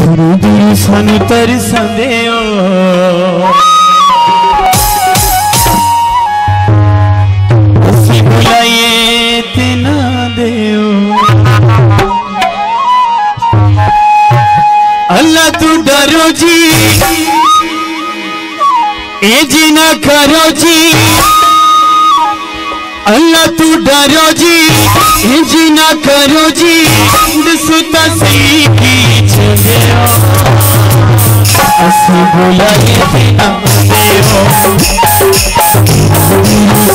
दूर दूर सानू तरसंदे हो असी बुलाइए ते ना देओ अल्लाह तू डरो जी ए जी ना करो जी अल्लाह तू डरो जी ए जी ना करो जी दसो तसी की छेड़ो असी बुलाए बिना देओ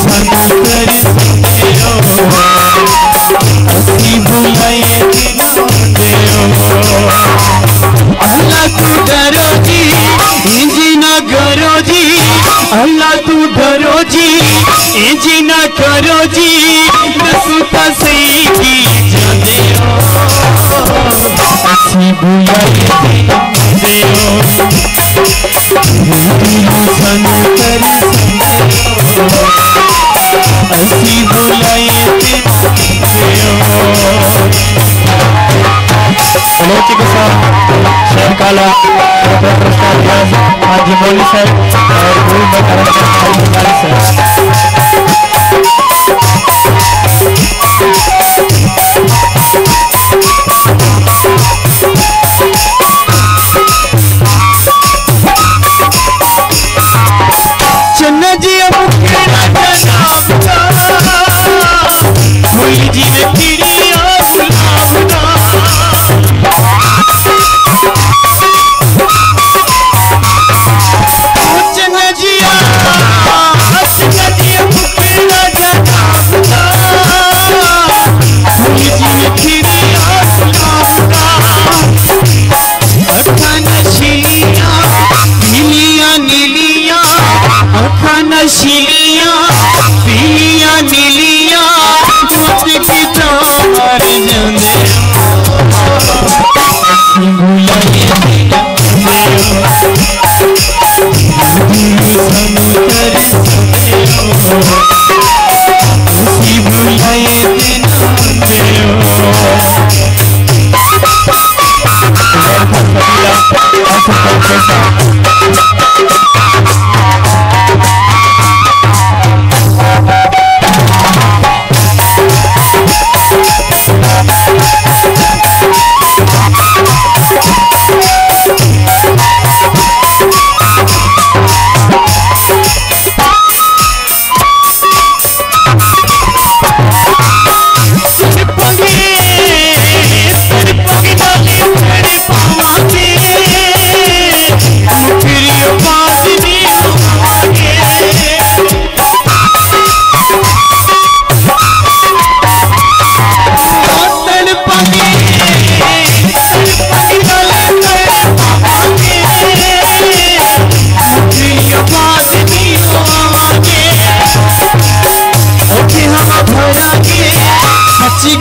सानू तरसंदे हो असी बुलाए बिना देओ अल्लाह तू डरो जी ए जी ना करो जी अल्लाह तू डरो जी ए जी ना करो जी दसुता सही की जाने हो असी बुलाए बिना देओ सानू तरसंदे हो असी बुलाए बिना देओ बलोची के साथ शेर काला आज मौली साहब और गुरु बकरा चन्ना जी अब मोली जी ने कीड़ी नशीलियां पीलियां नीलियां मुझ की तो मर जाने बुलाए बिना देओ सानू तरसंदे हो असी बुलाए बिना देओ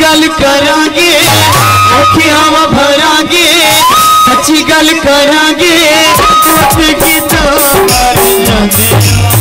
गल करांगे अखियां भरांगे सच्ची गल करांगे की तो मर जाने